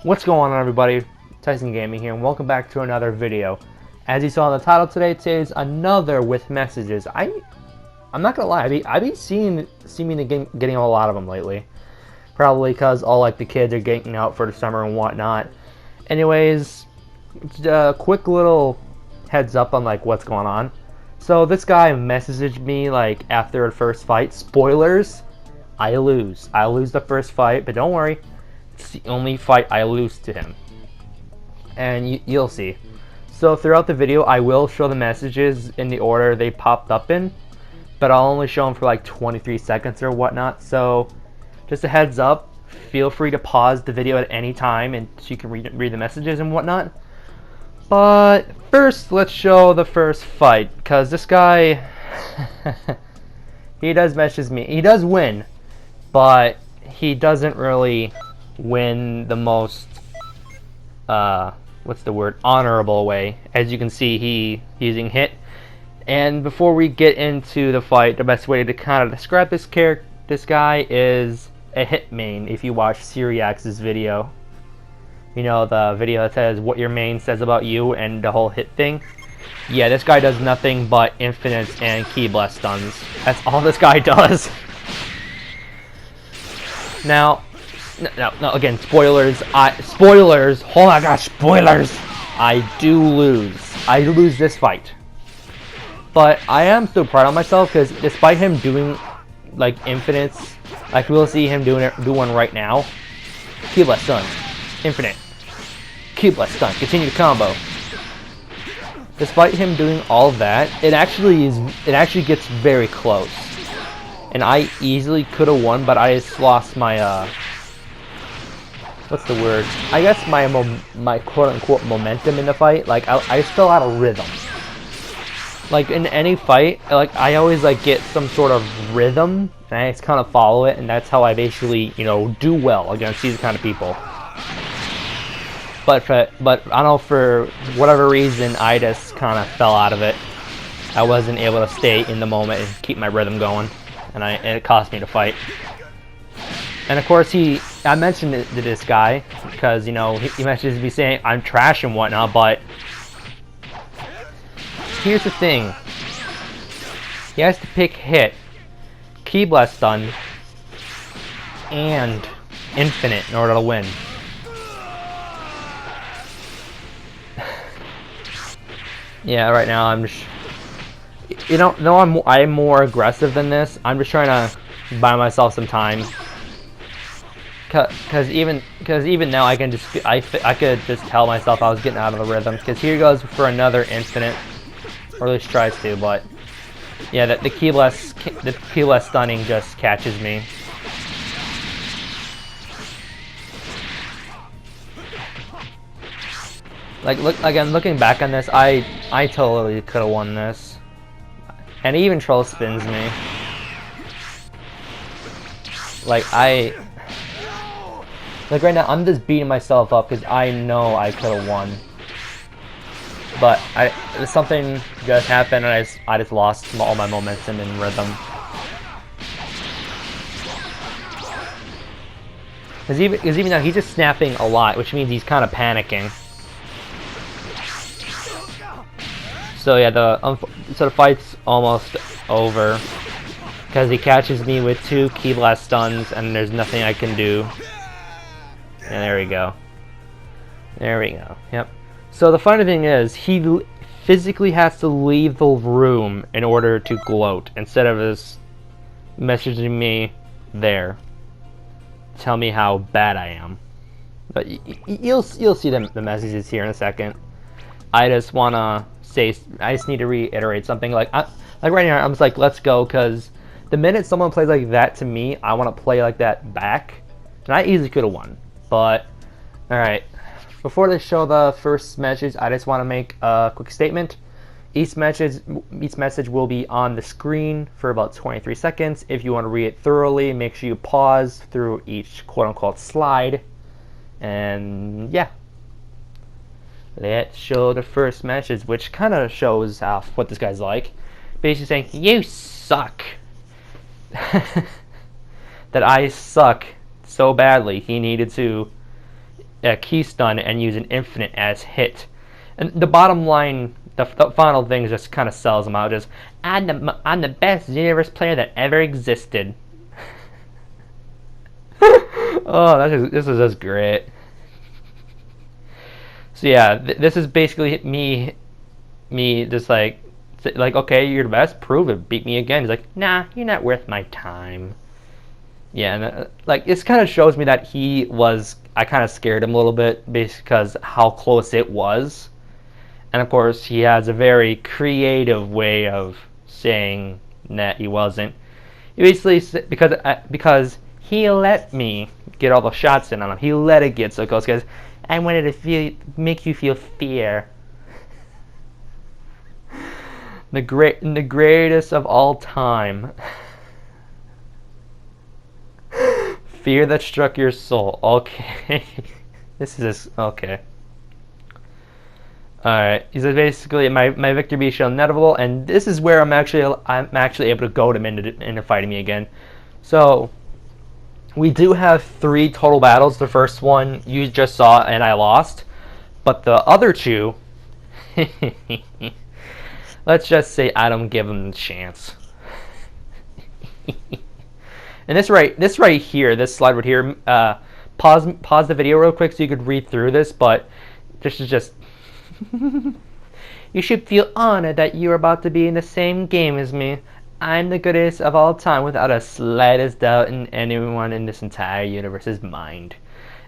What's going on, everybody? Tyson Gaming here, and welcome back to another video. As you saw in the title today's another with messages. I'm not gonna lie, I've been seeming getting a lot of them lately. Probably because all like the kids are getting out for the summer and whatnot. Anyways, just a quick little heads up on like what's going on. So this guy messaged me like after the first fight. Spoilers, I lose. I lose the first fight, but don't worry. It's the only fight I lose to him. And you'll see. So throughout the video, I will show the messages in the order they popped up in. But I'll only show them for like 23 seconds or whatnot. So just a heads up. Feel free to pause the video at any time and so you can read the messages and whatnot. But first, let's show the first fight. Because this guy, he does message me. He does win. But he doesn't really win the most honorable way. As you can see, he's using hit. And before we get into the fight, the best way to kind of describe this guy is a hit main. If you watch SHAREfactory's video, you know, the video that says what your main says about you and the whole hit thing. Yeah, this guy does nothing but infinites and key blast stuns. That's all this guy does. Now, no, again, spoilers. Spoilers. Oh my gosh, spoilers. I do lose. I lose this fight. But I am still proud of myself because despite him doing like infinites, like we'll see him do one right now. Key blast stun, infinite. Key blast stun, continue the combo. Despite him doing all that, it actually gets very close. And I easily could have won, but I just lost my what's the word? I guess my quote-unquote momentum in the fight. Like I just fell out of rhythm. Like in any fight, like I always like get some sort of rhythm, and I just kind of follow it, and that's how I basically, you know, do well against these kind of people. But I don't know, for whatever reason, I just kind of fell out of it. I wasn't able to stay in the moment and keep my rhythm going, and it cost me the fight. And of course, I mentioned it to this guy because, you know, he messages me saying I'm trash and whatnot, but here's the thing. He has to pick hit, key blast stun, and infinite in order to win. Yeah, right now I'm just, you know, no, I'm more aggressive than this. I'm just trying to buy myself some time. Cause even now I can just I could just tell myself I was getting out of the rhythm. Cause here he goes for another infinite, or at least tries to. But yeah, the key blast stunning just catches me. Like looking back on this, I totally could have won this, and he even troll spins me. Like right now, I'm just beating myself up because I know I could have won, but something just happened, and I just lost all my momentum and rhythm. Because even now he's just snapping a lot, which means he's kind of panicking. So yeah, the fight's almost over because he catches me with 2 key blast stuns, and there's nothing I can do. And there we go. There we go. Yep. So the funny thing is, he physically has to leave the room in order to gloat, instead of just messaging me there. Tell me how bad I am. But you'll see the messages here in a second. I just wanna say, I just need to reiterate something. Like right now, I'm just like, let's go, because the minute someone plays like that to me, I want to play like that back, and I easily could have won. But all right, before they show the first message, I just want to make a quick statement. Each message will be on the screen for about 23 seconds. If you want to read it thoroughly, make sure you pause through each quote-unquote slide. And yeah, let's show the first message, which kind of shows what this guy's like. Basically saying, you suck. That I suck so badly, he needed to key stun and use an infinite as hit. And the bottom line, the final thing just kind of sells them out. Just I'm the best Xenoverse player that ever existed. Oh, this is just great. So yeah, this is basically me just like okay, you're the best, prove it, beat me again. He's like, nah, you're not worth my time. Yeah, and like this kind of shows me that I kind of scared him a little bit because how close it was. And of course, he has a very creative way of saying that he wasn't. He basically, because he let me get all the shots in on him. He let it get so close because I wanted to make you feel fear. The greatest of all time. Fear that struck your soul. Okay. This is okay. Alright, he says basically my victory be shown inevitable, and this is where I'm actually able to goad him into fighting me again. So we do have 3 total battles. The first one you just saw and I lost, but the other 2 let's just say I don't give him the chance. And this right here, this slide right here, pause the video real quick so you could read through this, but this is just you should feel honored that you're about to be in the same game as me. I'm the greatest of all time without a slightest doubt in anyone in this entire universe's mind.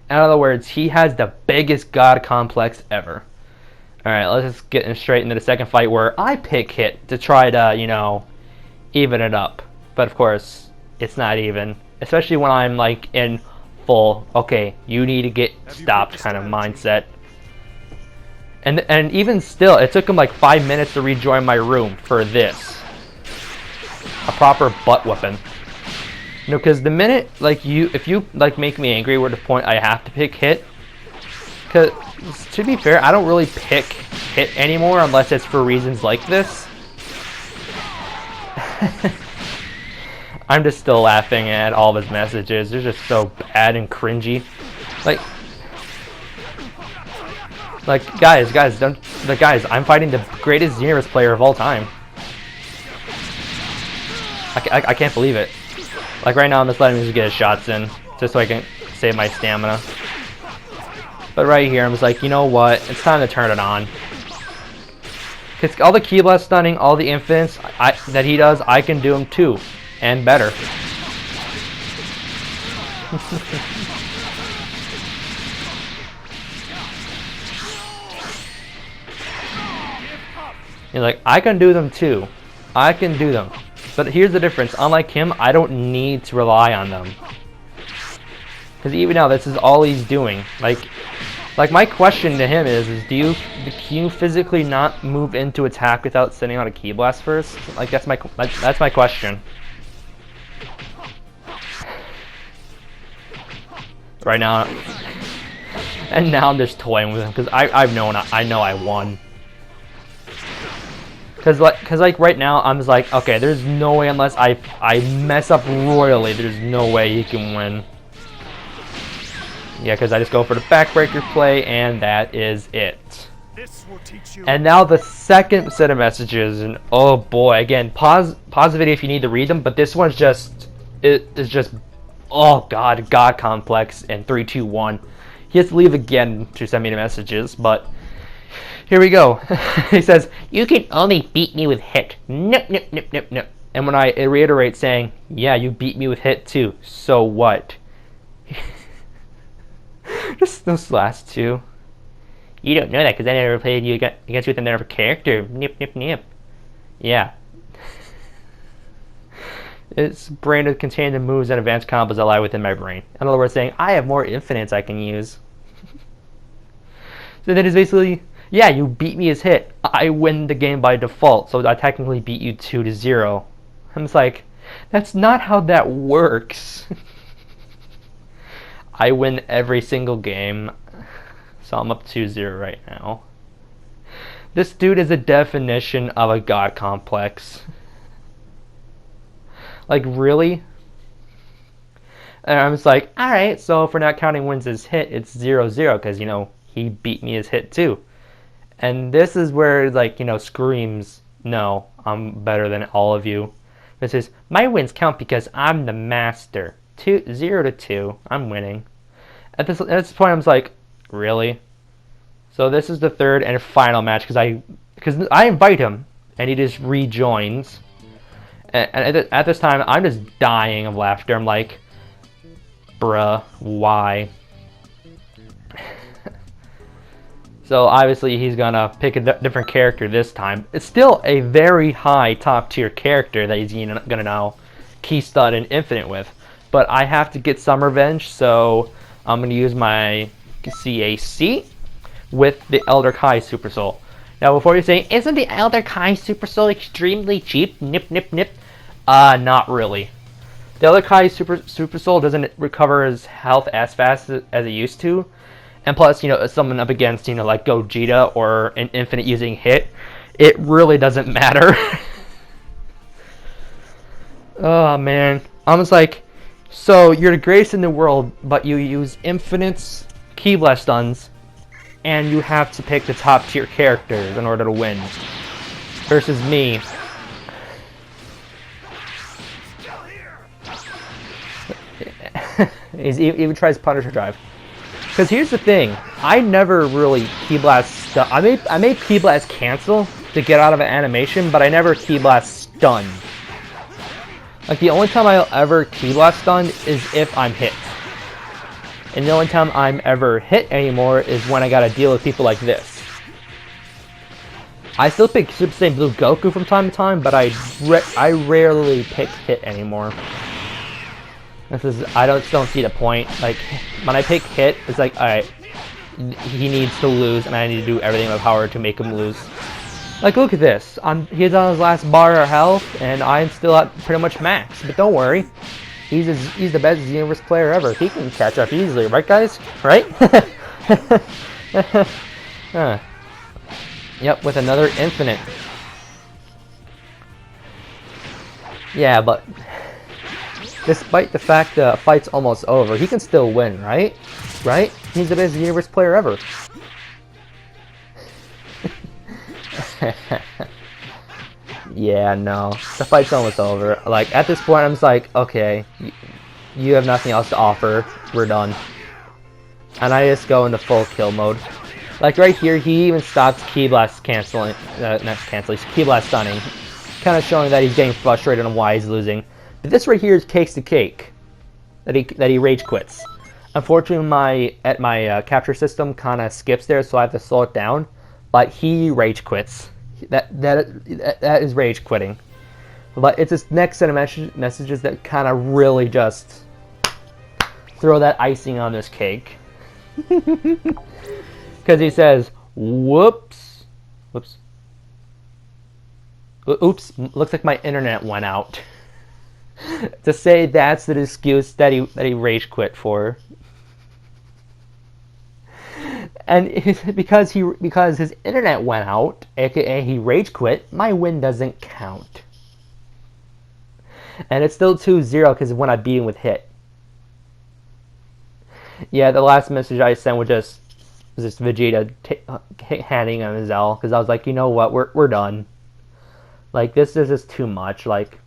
In other words, he has the biggest god complex ever. Alright, let's just get straight into the second fight where I pick hit to try to, you know, even it up. But of course, it's not even. Especially when I'm like in full, okay, you need to get stopped kind of mindset. And even still, it took him like 5 minutes to rejoin my room for this. A proper butt whooping. You know, because the minute, like, if you like make me angry, we're at the point I have to pick hit. Because, to be fair, I don't really pick hit anymore unless it's for reasons like this. I'm just still laughing at all of his messages. They're just so bad and cringy. Guys, I'm fighting the greatest Xenoverse player of all time. I can't believe it. Like right now, I'm just letting him just get his shots in, just so I can save my stamina. But right here, I'm just like, you know what? It's time to turn it on. Cause all the key blast stunning, all the infinites that he does, I can do them too, and better. You're like, I can do them too. I can do them. But here's the difference. Unlike him, I don't need to rely on them. Because even now, this is all he's doing. Like my question to him is can you physically not move into attack without sending out a key blast first? Like that's my question. Right now, and now I'm just toying with him because I know I won. Cause like right now I'm just like, okay, there's no way unless I mess up royally, there's no way he can win. Yeah, because I just go for the backbreaker play and that is it. This will teach you. And now the second set of messages, and oh boy, again, pause the video if you need to read them, but this one's just oh god complex and 3, 2, 1. He has to leave again to send me the messages, but here we go. He says, you can only beat me with hit. Nope, nope, nope, nope, nope. And when I reiterate saying, yeah, you beat me with hit too, so what? Just those last 2. You don't know that because I never played you against you with another character. Nip, nip, nip. Yeah. Its brain contains the moves and advanced combos that lie within my brain. In other words, saying, I have more infinites I can use. So that is basically, yeah, you beat me as hit. I win the game by default, so I technically beat you 2-0. I'm just like, that's not how that works. I win every single game, so I'm up 2-0 right now. This dude is a definition of a god complex. Like, really? And I'm just like, all right, so if we're not counting wins as hit, it's 0-0 because, you know, he beat me as hit too. And this is where, like, you know, screams, no, I'm better than all of you. This is, my wins count because I'm the master. 0-2, I'm winning. At this point, I'm just like, really? So this is the third and final match because I invite him and he just rejoins. And at this time, I'm just dying of laughter. I'm like, bruh, why? So obviously he's gonna pick a different character this time. It's still a very high top tier character that he's gonna now key stud and infinite with. But I have to get some revenge, so I'm gonna use my CAC with the Elder Kai Super Soul. Now before you say, isn't the Elder Kai Super Soul extremely cheap? Nip nip nip. Not really. The Elder Kai Super Soul doesn't recover his health as fast as it used to. And plus, you know, someone up against, you know, like Gogeta or an infinite using hit, it really doesn't matter. Oh, man. I'm just like, so you're the greatest in the world, but you use infinites, Key Blast stuns, and you have to pick the top tier characters in order to win. Versus me. He even tries Punisher Drive. Because here's the thing, I never really Key Blast stun. I made Key Blast cancel to get out of an animation, but I never Key Blast stun. Like, the only time I'll ever Key Blast stun is if I'm hit. And the only time I'm ever hit anymore is when I gotta deal with people like this. I still pick Super Saiyan Blue Goku from time to time, but I rarely pick hit anymore. I don't see the point. Like, when I pick hit, it's like, alright, he needs to lose, and I need to do everything in my power to make him lose. Like, look at this. He's on his last bar of health, and I'm still at pretty much max. But don't worry, he's the best Xenoverse player ever. He can catch up easily, right, guys? Right? Yep, with another infinite. Yeah, but despite the fact the fight's almost over, he can still win, right? Right? He's the best Xenoverse player ever. Yeah, no. The fight's almost over. Like, at this point, I'm just like, okay, you have nothing else to offer. We're done. And I just go into full kill mode. Like, right here, he even stops Key Blast canceling. Not canceling, Key Blast stunning. Kind of showing that he's getting frustrated on why he's losing. But this right here is cakes to cake. That he rage quits. Unfortunately, my capture system kind of skips there, so I have to slow it down. But he rage quits. That is rage quitting. But it's this next set of messages that kind of really just throw that icing on this cake. Because he says, whoops. Oops, looks like my internet went out. To say that's the excuse that he rage quit for. And because his internet went out, aka he rage quit, my win doesn't count. And it's still 2-0 because when I beat him with hit. Yeah, the last message I sent was just Vegeta handing him his L, because I was like, you know what, we're done. Like, this is just too much. Like,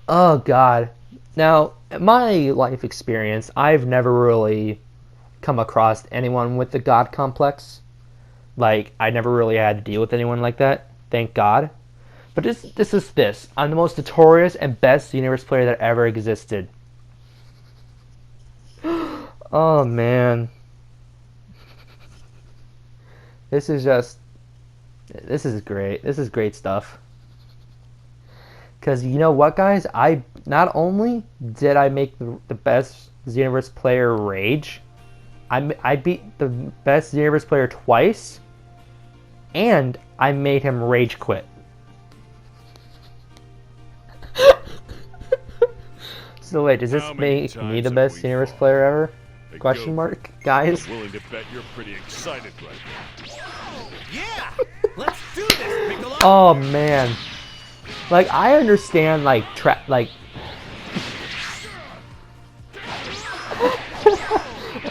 oh god. Now, in my life experience, I've never really come across anyone with the god complex. Like, I never really had to deal with anyone like that, thank god. But this is this. I'm the most notorious and best Xenoverse player that ever existed. Oh man. This is great. This is great stuff. Because you know what, guys? I not only did I make the best Xenoverse player rage, I beat the best Xenoverse player twice, and I made him rage quit. So wait, does this make me the best Xenoverse player ever? Question mark, guys. I'm willing to bet you're pretty excited right now. Yeah, let's do this, Piccolo. Oh man, like I understand, like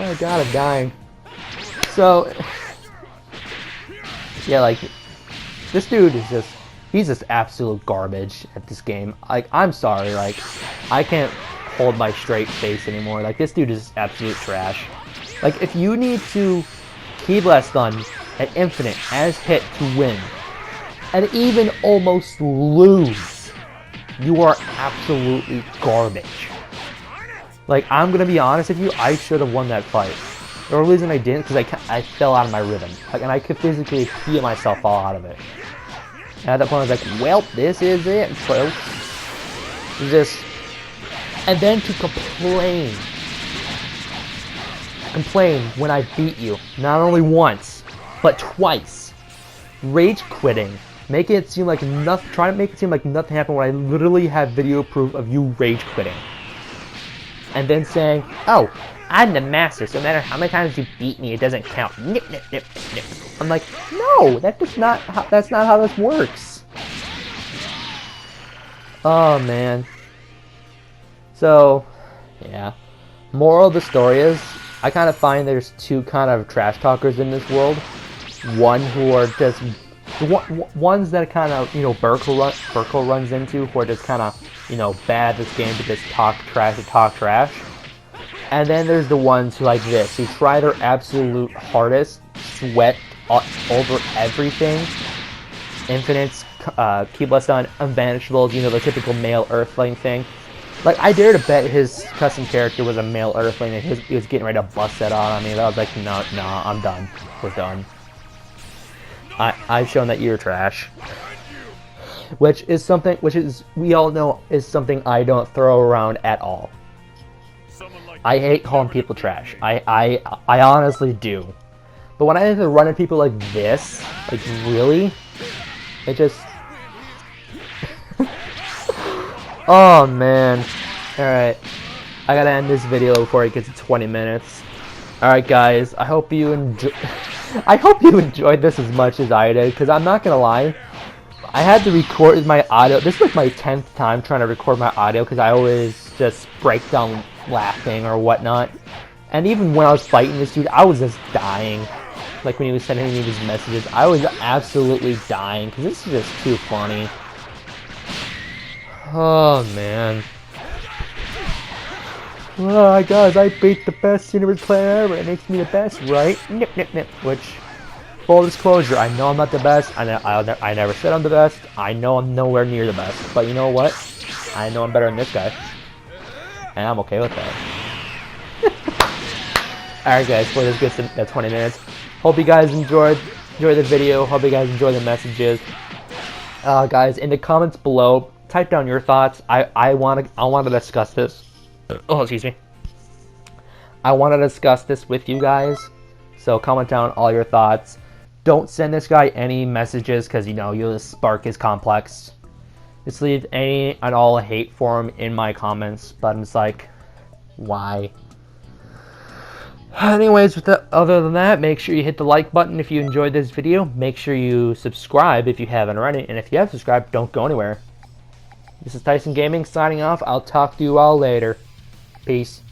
Oh god, I'm dying. So, yeah, like, this dude is just, he's just absolute garbage at this game. Like, I'm sorry, like, I can't hold my straight face anymore. Like, this dude is absolute trash. Like, if you need to key blast gun at infinite as hit to win, and even almost lose, you are absolutely garbage. Like, I'm gonna be honest with you, I should have won that fight. The only reason I didn't, because I fell out of my rhythm. Like, and I could physically feel myself fall out of it. And at that point, I was like, well, this is it, folks. This. And then to complain when I beat you, not only once, but twice. Rage quitting. Making it seem like nothing, trying to make it seem like nothing happened when I literally have video proof of you rage quitting. And then saying, oh, I'm the master, so no matter how many times you beat me, it doesn't count. Nip, nip, nip, nip. I'm like, no, that's not how this works. Oh, man. So, yeah. Moral of the story is, I kind of find there's two kind of trash talkers in this world. One who are just, ones that kind of, you know, Burkle runs into, who are just kind of, you know, bad at this game to just talk trash to talk trash. And then there's the ones who like this, who try their absolute hardest, sweat over everything. Infinites, keep less on unvanishables, you know, the typical male Earthling thing. Like, I dare to bet his custom character was a male Earthling and he was getting ready to bust that on me. I was like, no, I'm done. We're done. I've shown that you're trash. Which is something, we all know, is something I don't throw around at all. I hate calling people trash. I honestly do. But when I have to run into people like this, like, really? It just... Oh, man. Alright. I gotta end this video before it gets to 20 minutes. Alright, guys. I hope you enjoyed this as much as I did, because I'm not gonna lie. I had to record my audio. This was my 10th time trying to record my audio, because I always just break down laughing or whatnot. And even when I was fighting this dude, I was just dying. Like, when he was sending me these messages, I was absolutely dying, because this is just too funny. Oh, man. Oh, guys, I beat the best Xenoverse player ever. It makes me the best, right? Nip, nip, nip. Which, full disclosure, I know I'm not the best. I never said I'm the best. I know I'm nowhere near the best. But you know what? I know I'm better than this guy. And I'm okay with that. Alright, guys, for this gets to 20 minutes. Hope you guys enjoyed the video. Hope you guys enjoyed the messages. Guys, in the comments below, type down your thoughts. I want to discuss this. Oh, excuse me. I want to discuss this with you guys. So comment down all your thoughts. Don't send this guy any messages, because, you know, you'll spark his complex. Just leave any and all hate for him in my comments. But I'm just like, why? Anyways, other than that, make sure you hit the like button if you enjoyed this video. Make sure you subscribe if you haven't already. And if you have subscribed, don't go anywhere. This is Tyson Gaming signing off. I'll talk to you all later. Peace.